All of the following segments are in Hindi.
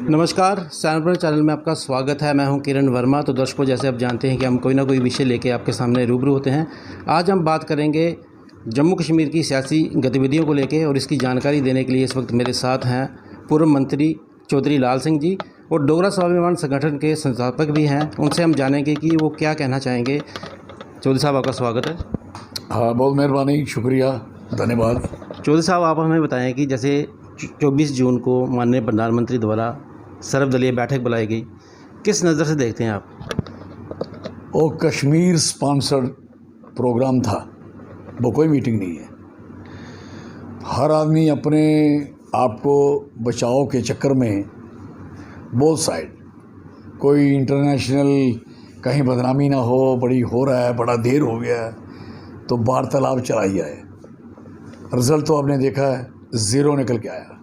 नमस्कार, सैनपुर चैनल में आपका स्वागत है। मैं हूं किरण वर्मा। तो दर्शकों, जैसे आप जानते हैं कि हम कोई ना कोई विषय लेके आपके सामने रूबरू होते हैं। आज हम बात करेंगे जम्मू कश्मीर की सियासी गतिविधियों को लेके, और इसकी जानकारी देने के लिए इस वक्त मेरे साथ हैं पूर्व मंत्री चौधरी लाल सिंह जी, और डोगरा स्वाभिमान संगठन के संस्थापक भी हैं। उनसे हम जानेंगे कि वो क्या कहना चाहेंगे। चौधरी साहब, आपका स्वागत है। हाँ, बहुत मेहरबानी, शुक्रिया, धन्यवाद। चौधरी साहब, आप हमें बताएं कि जैसे 24 जून को माननीय प्रधानमंत्री द्वारा सर्वदलीय बैठक बुलाई गई, किस नज़र से देखते हैं आप? वो कश्मीर स्पॉन्सर्ड प्रोग्राम था, वो कोई मीटिंग नहीं है। हर आदमी अपने आप को बचाव के चक्कर में बोथ साइड, कोई इंटरनेशनल कहीं बदनामी ना हो, बड़ी हो रहा है, बड़ा देर हो गया है, तो वार्तालाप चलाई जाए। रिज़ल्ट तो आपने देखा है, ज़ीरो निकल के आया।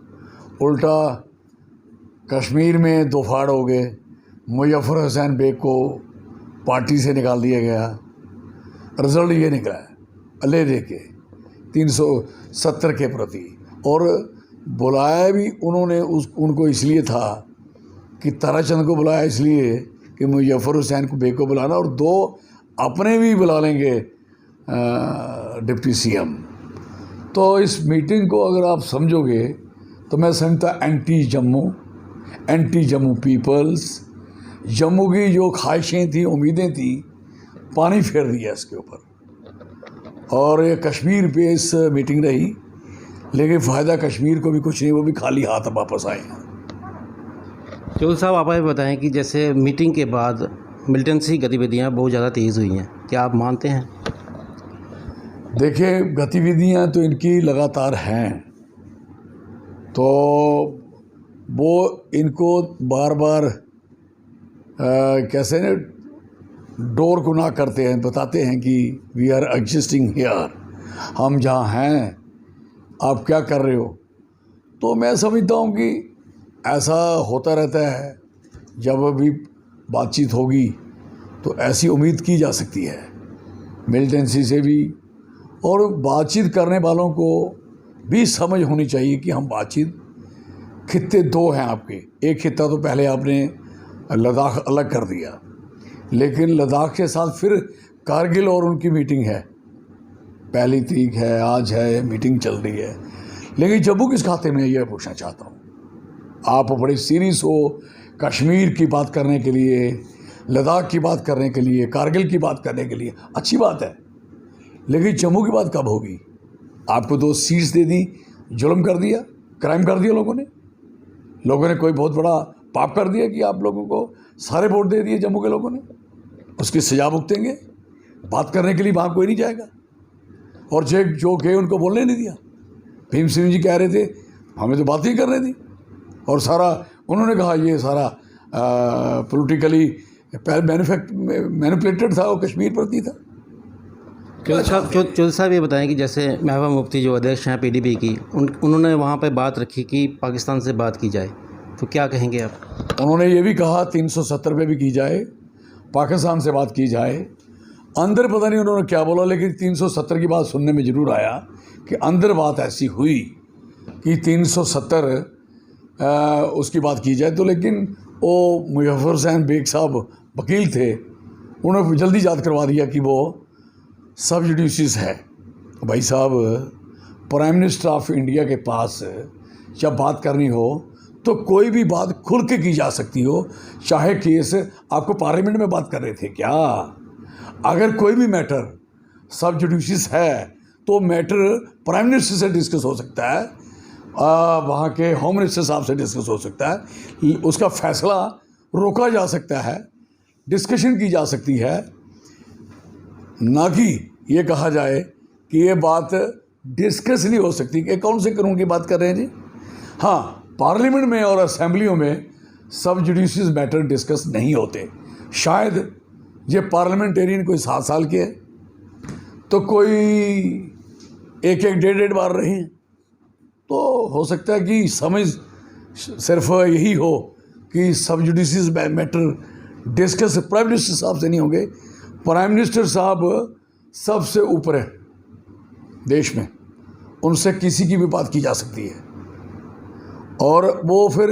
उल्टा कश्मीर में दो फाड़ हो गए। मुजफ्फर हुसैन बेग को पार्टी से निकाल दिया गया। रिज़ल्ट ये निकला है, अल्ले दे के 370 के प्रति। और बुलाया भी उन्होंने उनको इसलिए था कि ताराचंद को बुलाया इसलिए कि मुजफ्फर हुसैन को बेग को बुलाना, और दो अपने भी बुला लेंगे डिप्टी सीएम। तो इस मीटिंग को अगर आप समझोगे तो मैं समझता एंटी जम्मू पीपल्स, जम्मू की जो ख्वाहिशें थी, उम्मीदें थी, पानी फेर दिया इसके ऊपर। और ये कश्मीर पे इस मीटिंग रही, लेकिन फ़ायदा कश्मीर को भी कुछ नहीं, वो भी खाली हाथ वापस आए हैं। चौधरी साहब, आप हमें बताएं कि जैसे मीटिंग के बाद मिलिटेंसी गतिविधियां बहुत ज़्यादा तेज़ हुई हैं, क्या आप मानते हैं? देखिए, गतिविधियां तो इनकी लगातार हैं, तो वो इनको बार बार कैसे न डोर को ना करते हैं, बताते हैं कि वी आर एग्जिस्टिंग हियर, हम जहाँ हैं, आप क्या कर रहे हो। तो मैं समझता हूँ कि ऐसा होता रहता है। जब भी बातचीत होगी तो ऐसी उम्मीद की जा सकती है मिलिटेंसी से भी, और बातचीत करने वालों को भी समझ होनी चाहिए कि हम बातचीत, खित्ते दो हैं आपके। एक खित्ता तो पहले आपने लद्दाख अलग कर दिया, लेकिन लद्दाख के साथ फिर कारगिल और उनकी मीटिंग है, 1 तारीख है, आज है, मीटिंग चल रही है। लेकिन जम्मू किस खाते में, ये पूछना चाहता हूँ। आप बड़े सीरियस हो कश्मीर की बात करने के लिए, लद्दाख की बात करने के लिए, कारगिल की बात करने के लिए, अच्छी बात है, लेकिन जम्मू की बात कब होगी? आपको 2 सीट्स दे दी, जुल्म कर दिया, क्राइम कर दिया लोगों ने कोई बहुत बड़ा पाप कर दिया कि आप लोगों को सारे वोट दे दिए जम्मू के लोगों ने, उसकी सजा भुगतेंगे। बात करने के लिए वहाँ कोई नहीं जाएगा, और जो गए उनको बोलने नहीं दिया। भीम सिंह जी कह रहे थे हमें तो बात ही करने दी, और सारा उन्होंने कहा ये सारा पॉलिटिकली मैनिपुलेटेड था, वो कश्मीर प्रति था। चौधरी साहब, ये बताएं कि जैसे महबूबा मुफ्ती जो अध्यक्ष हैं पीडीपी की, उन्होंने वहाँ पे बात रखी कि पाकिस्तान से बात की जाए, तो क्या कहेंगे आप? उन्होंने ये भी कहा 370 पे भी की जाए, पाकिस्तान से बात की जाए। अंदर पता नहीं उन्होंने क्या बोला, लेकिन 370 की बात सुनने में ज़रूर आया कि अंदर बात ऐसी हुई कि 370 उसकी बात की जाए। तो लेकिन वो मुजफ्फर हुसैन बेग साहब वकील थे, उन्होंने जल्दी याद करवा दिया कि वो सब जुडिशियस है। भाई साहब, प्राइम मिनिस्टर ऑफ इंडिया के पास जब बात करनी हो तो कोई भी बात खुल के की जा सकती हो, चाहे केस आपको पार्लियामेंट में बात कर रहे थे क्या? अगर कोई भी मैटर सब जुडिशियस है तो मैटर प्राइम मिनिस्टर से डिस्कस हो सकता है, वहाँ के होम मिनिस्टर साहब से डिस्कस हो सकता है, उसका फैसला रोका जा सकता है, डिस्कशन की जा सकती है, ना कि ये कहा जाए कि ये बात डिस्कस नहीं हो सकती। कि कौन से कानून की बात कर रहे हैं जी? हाँ, पार्लियामेंट में और असेंबलियों में सब जुडिशियस मैटर डिस्कस नहीं होते। शायद ये पार्लियामेंटेरियन कोई 7 साल के है, तो कोई 1-1, 1.5 बार रहे, तो हो सकता है कि समझ सिर्फ यही हो कि सब judicious matter discuss prime minister साहब से नहीं होंगे। प्राइम मिनिस्टर साहब सबसे ऊपर है देश में, उनसे किसी की भी बात की जा सकती है। और वो फिर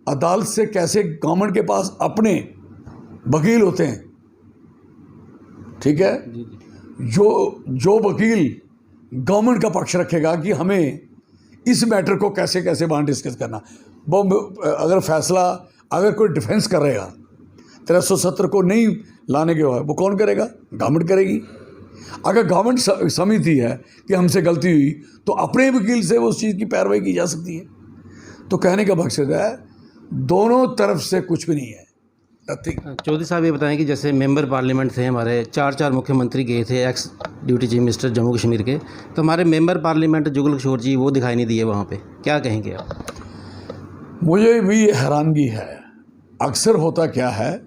अदालत से कैसे गवर्नमेंट के पास अपने वकील होते हैं, ठीक है, जो वकील गवर्नमेंट का पक्ष रखेगा कि हमें इस मैटर को कैसे कैसे वहाँ डिस्कस करना, वो अगर फैसला अगर कोई डिफेंस करेगा 370 को नहीं लाने के बाद वो कौन करेगा? गवर्नमेंट करेगी। अगर गवर्नमेंट समझती है कि हमसे गलती हुई तो अपने वकील से वो उस चीज़ की पैरवाई की जा सकती है। तो कहने का मकसद है दोनों तरफ से कुछ भी नहीं है, नथिंग। चौधरी साहब ये बताएं कि जैसे मेंबर पार्लियामेंट थे हमारे, 4 मुख्यमंत्री गए थे x duty chief minister Jammu Kashmir के, तो हमारे मेंबर पार्लियामेंट जुगल किशोर जी वो दिखाई नहीं दिए वहाँ पे, क्या कहेंगे आप? मुझे भी हैरानगी है। अक्सर होता क्या है,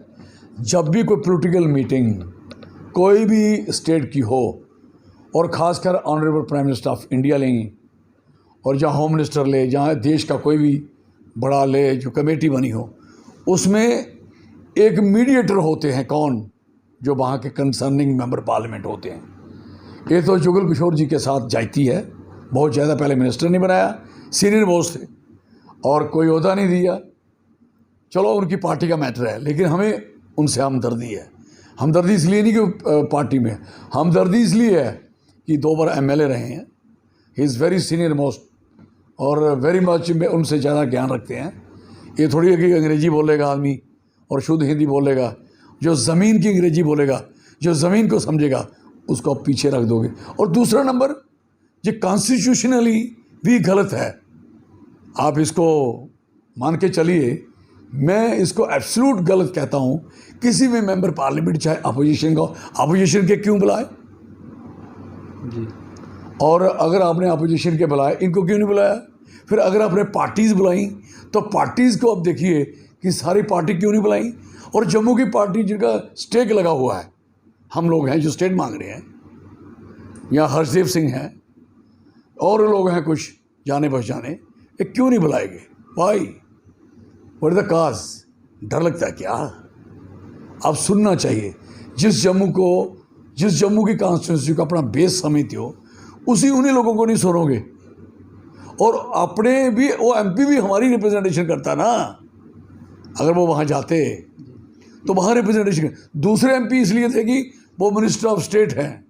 जब भी कोई पॉलिटिकल मीटिंग कोई भी स्टेट की हो और ख़ासकर honourable prime minister of India लेंगे और जहाँ होम मिनिस्टर ले, जहाँ देश का कोई भी बड़ा ले, जो कमेटी बनी हो, उसमें एक मीडिएटर होते हैं। कौन? जो वहाँ के कंसर्निंग मेंबर पार्लियामेंट होते हैं। ये तो जुगल किशोर जी के साथ जाती है, बहुत ज़्यादा पहले मिनिस्टर नहीं बनाया, सीनियर मोस्ट थे और कोई ओहदा नहीं दिया। चलो उनकी पार्टी का मैटर है, लेकिन हमें उनसे हमदर्दी है। हमदर्दी इसलिए नहीं कि पार्टी में, हमदर्दी इसलिए है कि 2 बार MLA रहे हैं, he is very senior most और वेरी मच में उनसे ज़्यादा ज्ञान रखते हैं। ये थोड़ी है कि अंग्रेज़ी बोलेगा आदमी और शुद्ध हिंदी बोलेगा। जो ज़मीन की अंग्रेज़ी बोलेगा, जो ज़मीन को समझेगा, उसको आप पीछे रख दोगे। और दूसरा नंबर, ये कॉन्स्टिट्यूशनली भी गलत है। आप इसको मान के चलिए, मैं इसको एब्सोल्यूट गलत कहता हूँ। किसी भी मेंबर पार्लियामेंट, चाहे अपोजिशन का, अपोजिशन के क्यों बुलाए जी, और अगर आपने अपोजिशन के बुलाए, इनको क्यों नहीं बुलाया? फिर अगर आपने पार्टीज़ बुलाई तो पार्टीज़ को आप देखिए कि सारी पार्टी क्यों नहीं बुलाई। और जम्मू की पार्टी जिनका स्टेक लगा हुआ है, हम लोग हैं जो स्टेट मांग रहे हैं, या हर्षदेव सिंह हैं और लोग हैं कुछ जाने पहचाने, ये क्यों नहीं बुलाएंगे? भाई व्हाट इज द काज? डर लगता है क्या? आप सुनना चाहिए। जिस जम्मू की कॉन्स्टिट्यूंसी को अपना बेस समझते हो, उन्हीं लोगों को नहीं सुनोगे। और अपने भी वो MP भी हमारी रिप्रेजेंटेशन करता ना, अगर वो वहाँ जाते तो वहाँ रिप्रेजेंटेशन। दूसरे MP इसलिए थे कि वो मिनिस्टर ऑफ स्टेट हैं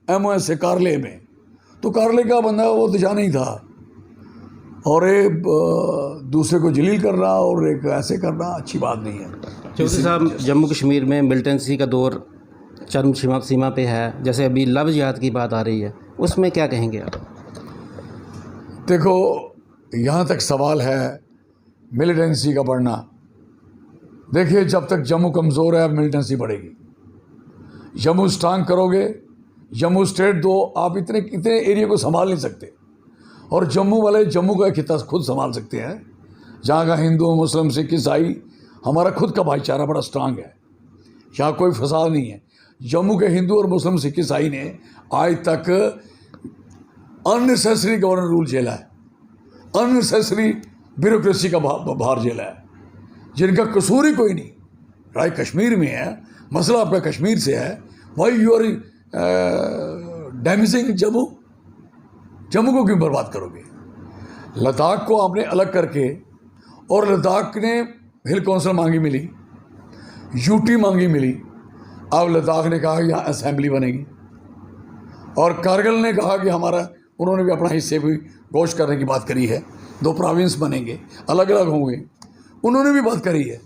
MOS से कार्ले में, तो कार्ले का बंदा वो तो जाना ही था। और एक दूसरे को जलील करना और एक ऐसे करना अच्छी बात नहीं है। चौधरी साहब, जम्मू कश्मीर में मिलिटेंसी का दौर चरम सीमा पे है, जैसे अभी लव जिहाद की बात आ रही है, उसमें क्या कहेंगे आप? देखो, यहाँ तक सवाल है मिलिटेंसी का बढ़ना। देखिए, जब तक जम्मू कमज़ोर है, मिलिटेंसी बढ़ेगी। जम्मू स्ट्रांग करोगे, जम्मू स्टेट दो, आप इतने एरिया को संभाल नहीं सकते। और जम्मू वाले जम्मू का खिता खुद संभाल सकते हैं। जहाँ का हिंदू, मुस्लिम, सिख, ईसाई, हमारा खुद का भाईचारा बड़ा स्ट्रांग है, यहाँ कोई फसाद नहीं है। जम्मू के हिंदू और मुस्लिम, सिख, ईसाई ने आज तक अननेसेसरी गवर्नर रूल झेला है, अननेसेसरी ब्यूरोक्रेसी का भार झेला है, जिनका कसूर ही कोई नहीं। राय कश्मीर में है, मसला आपका कश्मीर से है, why you are damaging Jammu को क्यों बर्बाद करोगे? लद्दाख को आपने अलग करके, और लद्दाख ने हिल काउंसिल मांगी मिली, यूटी मांगी मिली, अब लद्दाख ने कहा कि यहाँ असेंबली बनेगी, और कारगिल ने कहा कि हमारा, उन्होंने भी अपना हिस्से भी गोश करने की बात करी है, 2 प्रोविंस बनेंगे, अलग अलग होंगे, उन्होंने भी बात करी है।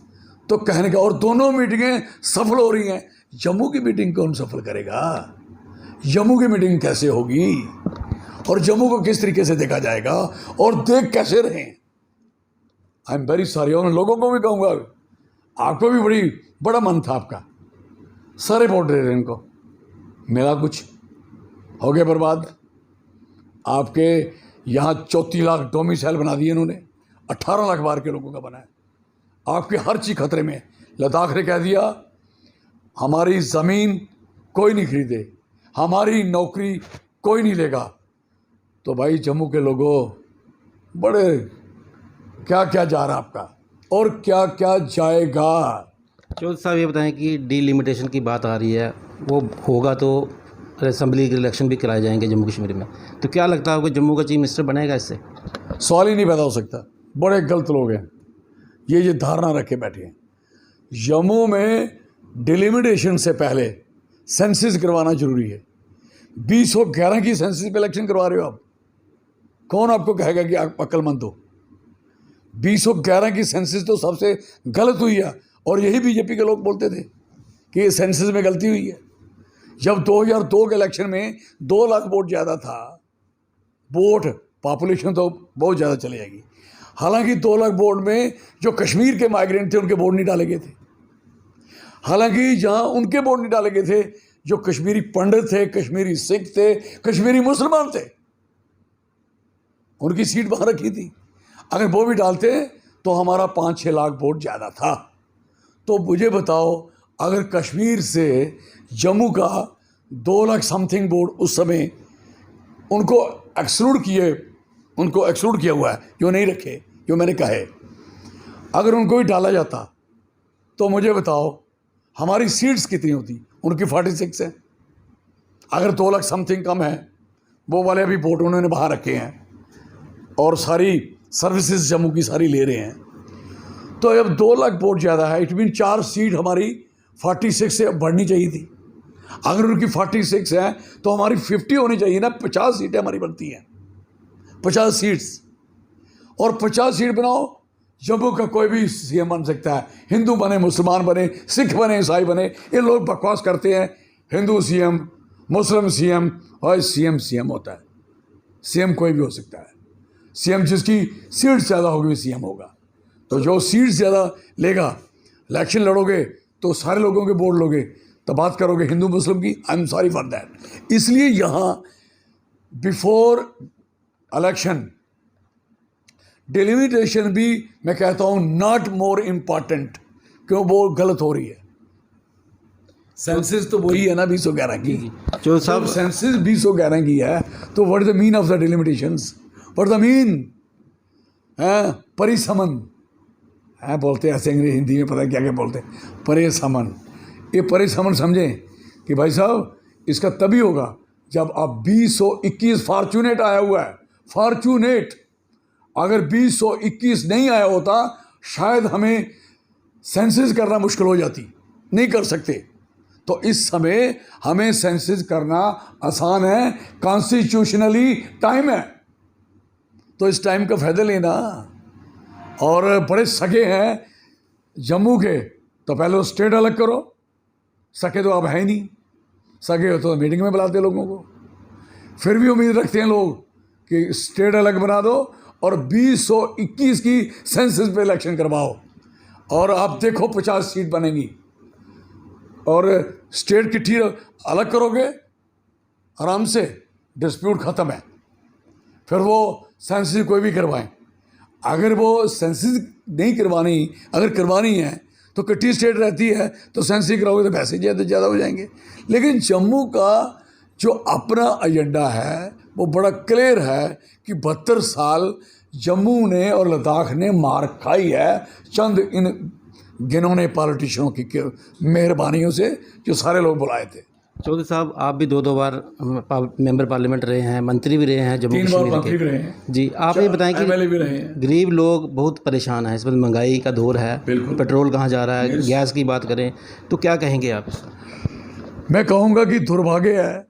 तो कहने का, और दोनों मीटिंगें सफल हो रही हैं। जम्मू की मीटिंग कौन सफल करेगा? जम्मू की मीटिंग कैसे होगी? और जम्मू को किस तरीके से देखा जाएगा और देख कैसे रहे? I am very sorry. और लोगों को भी कहूँगा, आपको भी बड़ा मन था आपका, सारे वोट दे रहे इनको, मेरा कुछ हो गया बर्बाद। आपके यहाँ 34 लाख डोमिसाइल बना दिए इन्होंने, 18 लाख बाहर के लोगों का बनाया। आपकी हर चीज़ खतरे में। लद्दाख ने कह दिया हमारी ज़मीन कोई नहीं खरीदे, हमारी नौकरी कोई नहीं लेगा। तो भाई जम्मू के लोगों, बड़े क्या क्या जा रहा आपका और क्या क्या जाएगा? चौधरी साहब, ये बताएं कि डीलिमिटेशन की बात आ रही है, वो होगा तो असेंबली के इलेक्शन भी कराए जाएंगे जम्मू कश्मीर में, तो क्या लगता है आपको जम्मू का चीफ मिनिस्टर बनेगा इससे? सवाल ही नहीं पैदा हो सकता। बड़े गलत लोग हैं ये धारणा रखे बैठे हैं। जम्मू में डिलिमिटेशन से पहले सेंसस करवाना जरूरी है। 2011 की सेंसस पे इलेक्शन करवा रहे हो आप, कौन आपको कहेगा कि आप अक्लमंद हो? 2011 की सेंसस तो सबसे गलत हुई है, और यही बीजेपी के लोग बोलते थे कि ये सेंसस में गलती हुई है। जब 2002 के इलेक्शन में 2 लाख वोट ज़्यादा था, वोट पॉपुलेशन तो बहुत ज़्यादा चली जाएगी, हालांकि 2 लाख वोट में जो कश्मीर के माइग्रेंट थे उनके वोट नहीं डाले गए थे। हालांकि जहां उनके वोट नहीं डाले गए थे, जो कश्मीरी पंडित थे, कश्मीरी सिख थे, कश्मीरी मुसलमान थे, उनकी सीट वहां रखी थी। अगर वो भी डालते तो हमारा 5-6 लाख वोट ज़्यादा था। तो मुझे बताओ, अगर कश्मीर से जम्मू का 2 लाख समथिंग वोट उस समय उनको एक्सक्लूड किया हुआ है, जो नहीं रखे, जो मैंने कहे, अगर उनको भी डाला जाता तो मुझे बताओ हमारी सीट्स कितनी होती? उनकी 46 है। अगर 2 लाख समथिंग कम है, वो वाले अभी वोट उन्होंने बाहर रखे हैं और सारी सर्विसेज जम्मू की सारी ले रहे हैं। तो अब 2 लाख वोट ज़्यादा है, इट मीन 4 सीट हमारी 46 से बढ़नी चाहिए थी। अगर उनकी 46 है तो हमारी 50 होनी चाहिए ना। 50 सीटें हमारी बनती हैं, 50 सीट्स, और 50 सीट बनाओ, जम्मू का कोई भी सीएम बन सकता है। हिंदू बने, मुसलमान बने, सिख बने, ईसाई बने। ये लोग बकवास करते हैं, हिंदू सीएम, मुस्लिम सीएम, और सीएम होता है। सीएम कोई भी हो सकता है। सीएम जिसकी सीट ज़्यादा होगी वो सीएम होगा। तो जो सीट ज़्यादा लेगा, इलेक्शन लड़ोगे तो सारे लोगों के वोट लोगे, तो बात करोगे हिंदू मुस्लिम की, I am sorry for that. इसलिए यहाँ बिफोर इलेक्शन डिलिमिटेशन भी मैं कहता हूँ नॉट मोर इम्पॉर्टेंट, क्यों? वो गलत हो रही है। सेंसस तो वही है ना 2011 की, जो सब सेंसस 2011 की है, तो what is the mean of the delimitations? What the mean है? परिसमन है बोलते हैं ऐसे, अंग्रेजी हिंदी में पता है क्या क्या बोलते हैं, परिसमन। ये परिसमन समझें कि भाई साहब, इसका तभी होगा जब अब 2021 फॉर्चूनेट आया हुआ है, फॉर्चूनेट। अगर 2021 नहीं आया होता, शायद हमें सेंसस करना मुश्किल हो जाती, नहीं कर सकते। तो इस समय हमें सेंसस करना आसान है, कॉन्स्टिट्यूशनली टाइम है, तो इस टाइम का फायदा लेना। और बड़े सगे हैं जम्मू के, तो पहले स्टेट अलग करो। सके तो अब है ही नहीं, सगे हो तो मीटिंग में बुलाते लोगों को। फिर भी उम्मीद रखते हैं लोग कि स्टेट अलग बना दो और 2021 की सेंसस पे इलेक्शन करवाओ, और आप देखो 50 सीट बनेंगी। और स्टेट की ठीक अलग करोगे, आराम से डिस्प्यूट ख़त्म है। फिर वो सेंसस कोई भी करवाएं। अगर वो सेंसस नहीं करवानी, अगर करवानी है तो कट्टी स्टेट रहती है, तो सेंसस कराओगे तो पैसे ज़्यादा हो जाएंगे। लेकिन जम्मू का जो अपना एजेंडा है वो बड़ा क्लियर है कि 72 साल जम्मू ने और लद्दाख ने मार खाई है चंद इन गिनौने पॉलिटिशियनों की मेहरबानियों से, जो सारे लोग बुलाए थे। चौधरी साहब, आप भी 2 बार मेंबर पार्लियामेंट रहे हैं, मंत्री भी रहे हैं जम्मू 3 बार कश्मीर मंत्री भी रहे के। हैं जी, आप ये बताएं कि MLA भी रहे हैं। गरीब लोग बहुत परेशान हैं, इस वक्त महंगाई का दौर है, पेट्रोल कहाँ जा रहा है, गैस की बात करें तो क्या कहेंगे आप? मैं कहूँगा कि दुर्भाग्य है,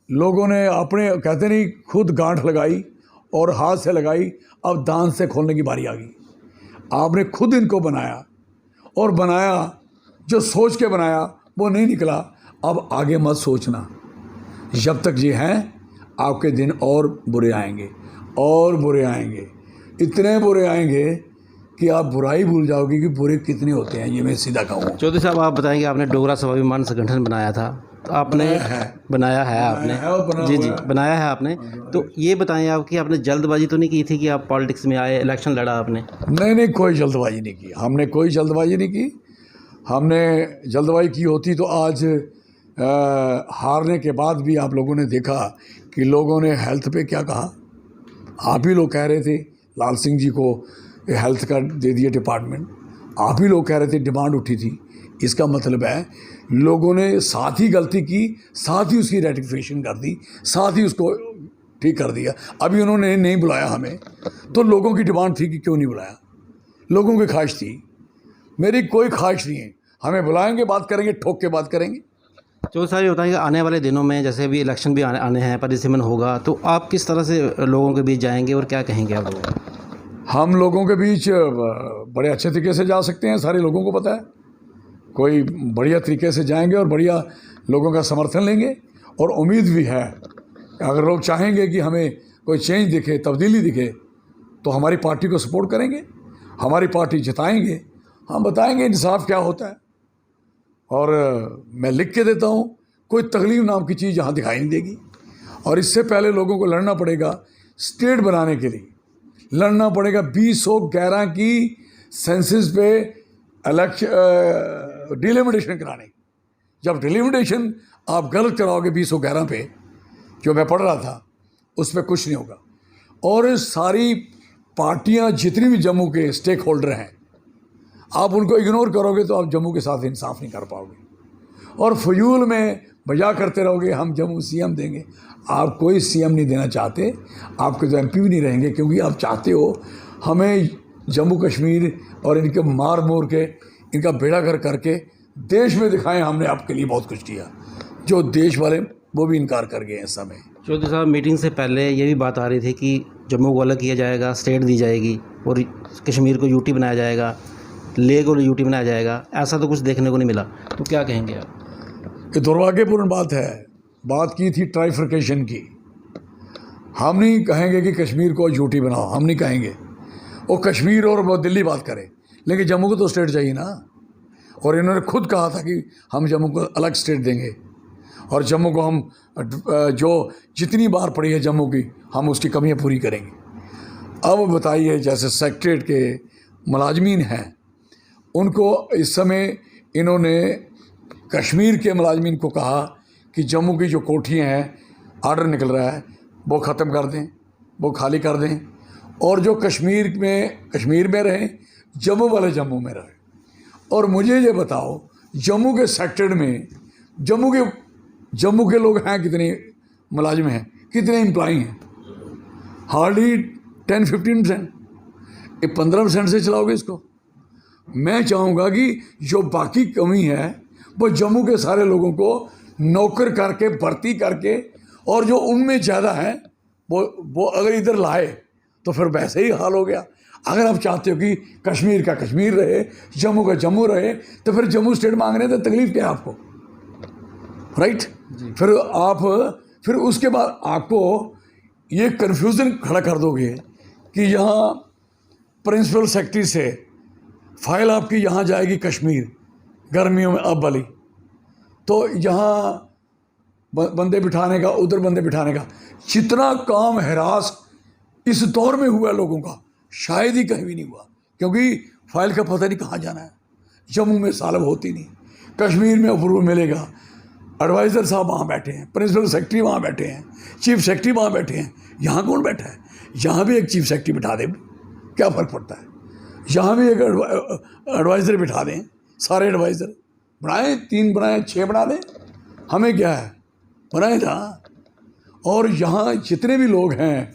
लोगों ने अपने, कहते नहीं, खुद गांठ लगाई और हाथ से लगाई, अब दांत से खोलने की बारी आ गई। आपने खुद इनको बनाया, और बनाया जो सोच के बनाया वो नहीं निकला। अब आगे मत सोचना, जब तक ये हैं आपके दिन और बुरे आएंगे, और बुरे आएंगे, इतने बुरे आएंगे कि आप बुराई भूल जाओगे कि बुरे कितने होते हैं। ये मैं सीधा कहूँ। चौधरी साहब, आप बताएंगे, आपने डोगरा स्वाभिमान संगठन बनाया था, तो आपने बनाया है आपने जी बनाया है आपने, तो ये बताएं आप कि आपने जल्दबाजी तो नहीं की थी कि आप पॉलिटिक्स में आए, इलेक्शन लड़ा आपने? नहीं, कोई जल्दबाजी नहीं की, हमने कोई जल्दबाजी नहीं की। हमने जल्दबाजी की होती तो आज हारने के बाद भी आप लोगों ने देखा कि लोगों ने हेल्थ पे क्या कहा। आप ही लोग कह रहे थे लाल सिंह जी को हेल्थ का दे दिया डिपार्टमेंट, आप ही लोग कह रहे थे, डिमांड उठी थी। इसका मतलब है लोगों ने साथ ही गलती की, साथ ही उसकी रेटिफिकेशन कर दी, साथ ही उसको ठीक कर दिया। अभी उन्होंने नहीं बुलाया हमें, तो लोगों की डिमांड थी कि क्यों नहीं बुलाया। लोगों की ख्वाहिश थी, मेरी कोई ख्वाहिश नहीं है। हमें बुलाएंगे, बात करेंगे, ठोक के बात करेंगे। जो साहब ये बताएं कि आने वाले दिनों में जैसे अभी इलेक्शन भी आने हैं, परिसीमन होगा, तो आप किस तरह से लोगों के बीच जाएंगे और क्या कहेंगे आप लोगों को? हम लोगों के बीच बड़े अच्छे तरीके से जा सकते हैं, सारे लोगों को पता है। कोई बढ़िया तरीके से जाएंगे और बढ़िया लोगों का समर्थन लेंगे। और उम्मीद भी है अगर लोग चाहेंगे कि हमें कोई चेंज दिखे, तब्दीली दिखे, तो हमारी पार्टी को सपोर्ट करेंगे, हमारी पार्टी जिताएंगे, हम बताएंगे इंसाफ क्या होता है। और मैं लिख के देता हूँ, कोई तकलीफ नाम की चीज़ यहाँ दिखाई नहीं देगी। और इससे पहले लोगों को लड़ना पड़ेगा स्टेट बनाने के लिए, लड़ना पड़ेगा 2011 की सेंसस पे डिलिमिटेशन कराने। जब डिलिमिटेशन आप गलत कराओगे 2011 पे, जो मैं पढ़ रहा था, उस पर कुछ नहीं होगा। और सारी पार्टियां जितनी भी जम्मू के स्टेक होल्डर हैं, आप उनको इग्नोर करोगे तो आप जम्मू के साथ इंसाफ नहीं कर पाओगे। और फजूल में मजाक करते रहोगे हम जम्मू सीएम देंगे। आप कोई सीएम नहीं देना चाहते, आपके तो एमपी भी नहीं रहेंगे, क्योंकि आप चाहते हो हमें जम्मू कश्मीर और इनके मार मोर के, इनका बेड़ागर करके देश में दिखाएं हमने आपके लिए बहुत कुछ किया। जो देश वाले वो भी इनकार कर गए इस समय। चौधरी साहब, मीटिंग से पहले ये भी बात आ रही थी कि जम्मू को अलग किया जाएगा, स्टेट दी जाएगी और कश्मीर को यूटी बनाया जाएगा, लेह को यूटी बनाया जाएगा। ऐसा तो कुछ देखने को नहीं मिला, तो क्या कहेंगे आप? ये दुर्भाग्यपूर्ण बात है। बात की थी ट्राइफर्केशन की। हम नहीं कहेंगे कि कश्मीर को यूटी बनाओ, हम नहीं कहेंगे। वो कश्मीर और वो दिल्ली बात करे, लेकिन जम्मू को तो स्टेट चाहिए ना। और इन्होंने खुद कहा था कि हम जम्मू को अलग स्टेट देंगे, और जम्मू को हम जो जितनी बार पड़ी है जम्मू की, हम उसकी कमियां पूरी करेंगे। अब बताइए, जैसे सेक्रेटरीट के मुलाजमीन हैं, उनको इस समय इन्होंने कश्मीर के मुलाजमीन को कहा कि जम्मू की जो कोठियाँ हैं, आर्डर निकल रहा है, वो ख़त्म कर दें, वो खाली कर दें, और जो कश्मीर में रहें, जम्मू वाले जम्मू में रहें। और मुझे ये बताओ, जम्मू के सेक्टर में जम्मू के लोग हैं कितने, मुलाजिम हैं कितने, एम्प्लॉई हैं? हार्डली 10-15%। ये 15% से चलाओगे इसको? मैं चाहूँगा कि जो बाकी कमी है वो जम्मू के सारे लोगों को नौकर करके, भर्ती करके, और जो उनमें ज़्यादा है वो अगर इधर लाए तो फिर वैसे ही हाल हो गया। अगर आप चाहते हो कि कश्मीर का कश्मीर रहे, जम्मू का जम्मू रहे, तो फिर जम्मू स्टेट मांगने तो तकलीफ क्या है आपको, राइट? फिर उसके बाद आपको ये कन्फ्यूज़न खड़ा कर दोगे कि यहाँ प्रिंसिपल सेक्रेटरी से फाइल आपकी यहाँ जाएगी कश्मीर, गर्मियों में अब वाली, तो यहाँ बंदे बिठाने का, उधर बंदे बिठाने का, जितना काम हैरास इस दौर में हुआ लोगों का, शायद ही कहीं भी नहीं हुआ। क्योंकि फाइल का पता नहीं कहाँ जाना है। जम्मू में सालब होती नहीं, कश्मीर में अप्रूवल मिलेगा। एडवाइज़र साहब वहाँ बैठे हैं, प्रिंसिपल सेक्रेटरी वहाँ बैठे हैं, चीफ सेक्रेटरी वहाँ बैठे हैं। यहाँ कौन बैठा है? यहाँ भी एक चीफ सेक्रेटरी बिठा दें, क्या फ़र्क पड़ता है? यहाँ भी एक एडवाइज़र बिठा दें, सारे एडवाइज़र बनाएं, 3 बनाएं, 6 बना दें, हमें क्या है, बनाए था। और यहाँ जितने भी लोग हैं,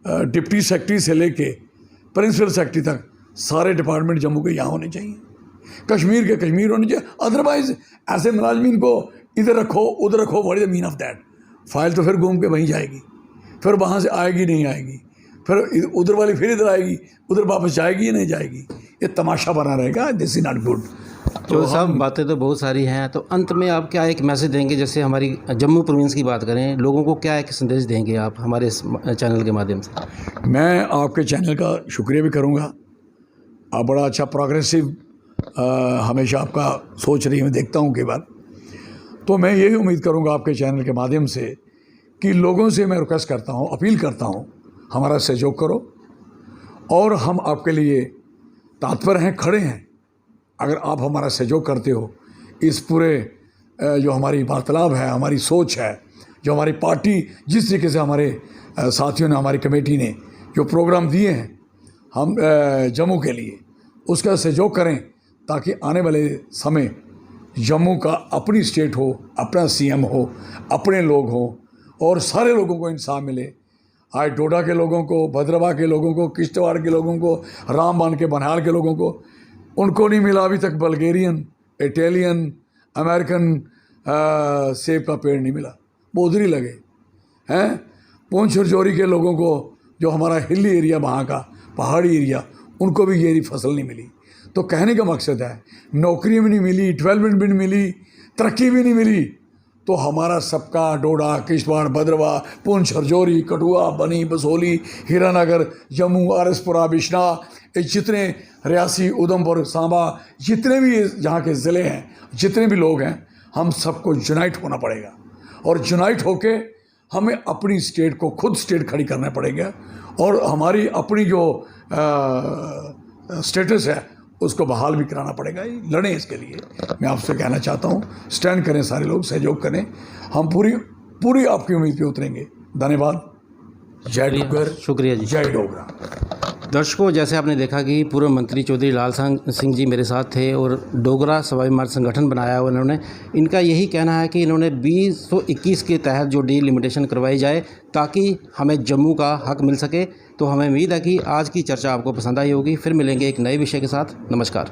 डिप्टी सेक्रेटरी से लेके प्रिंसिपल सेक्रेटरी तक, सारे डिपार्टमेंट जम्मू के यहाँ होने चाहिए, कश्मीर के कश्मीर होने चाहिए। अदरवाइज ऐसे मुलाजमीन को इधर रखो, उधर रखो, what is the mean of that? File तो फिर घूम के वहीं जाएगी, फिर वहाँ से आएगी नहीं आएगी, फिर उधर वाली फिर इधर आएगी, उधर वापस जाएगी या नहीं जाएगी। ये तमाशा बना रहेगा। This is not good. तो सब बातें तो बहुत सारी हैं, तो अंत में आप क्या एक मैसेज देंगे? जैसे हमारी जम्मू प्रोविंस की बात करें, लोगों को क्या एक संदेश देंगे आप हमारे इस चैनल के माध्यम से? मैं आपके चैनल का शुक्रिया भी करूँगा। आप बड़ा अच्छा प्रोग्रेसिव हमेशा आपका सोच रही, मैं देखता हूँ कई बार। तो मैं यही उम्मीद करूँगा आपके चैनल के माध्यम से कि लोगों से मैं रिक्वेस्ट करता हूँ, अपील करता हूँ, हमारा सहयोग करो, और हम आपके लिए तत्पर हैं, खड़े हैं। अगर आप हमारा सहयोग करते हो, इस पूरे जो हमारी वार्तालाप है, हमारी सोच है, जो हमारी पार्टी जिस तरीके से हमारे साथियों ने, हमारी कमेटी ने जो प्रोग्राम दिए हैं हम जम्मू के लिए, उसका सहयोग करें, ताकि आने वाले समय जम्मू का अपनी स्टेट हो, अपना सीएम हो, अपने लोग हों, और सारे लोगों को इंसाफ मिले। आज डोडा के लोगों को, भद्रवाह के लोगों को, किश्तवाड़ के लोगों को, रामबान के बनिहाल के लोगों को, उनको नहीं मिला अभी तक बल्गेरियन, इटालियन, अमेरिकन सेब का पेड़ नहीं मिला। वो उधर ही लगे हैं। पूंछ रजौरी के लोगों को, जो हमारा हिली एरिया वहाँ का पहाड़ी एरिया, उनको भी ये फसल नहीं मिली। तो कहने का मकसद है, नौकरी भी नहीं मिली, डेवलपमेंट भी नहीं मिली, तरक्की भी नहीं मिली, तो हमारा सबका डोडा, किश्तवाड़, भद्रवाह, पुंछ, रजौरी, कठुआ, बनी, बसोली, हीरानगर, जम्मू, आरसपुरा, बिश्नाह, ये जितने रियासी, उधमपुर, सांबा, जितने भी यहाँ के ज़िले हैं, जितने भी लोग हैं, हम सबको यूनाइट होना पड़ेगा। और यूनाइट होके हमें अपनी स्टेट को खुद स्टेट खड़ी करना पड़ेगा। और हमारी अपनी जो स्टेटस है उसको बहाल भी कराना पड़ेगा। लड़ें इसके लिए। मैं आपसे कहना चाहता हूँ, स्टैंड करें, सारे लोग सहयोग करें, हम पूरी आपकी उम्मीद पे उतरेंगे। धन्यवाद। जय डोगर, शुक्रिया जी। जय डोगरा। दर्शकों, जैसे आपने देखा कि पूर्व मंत्री चौधरी लाल सिंह जी मेरे साथ थे और डोगरा स्वाभिमान संगठन बनाया हुआ इन्होंने। इनका यही कहना है कि इन्होंने 2021 के तहत जो डीलिमिटेशन करवाई जाए ताकि हमें जम्मू का हक मिल सके। तो हमें उम्मीद है कि आज की चर्चा आपको पसंद आई होगी। फिर मिलेंगे एक नए विषय के साथ। नमस्कार।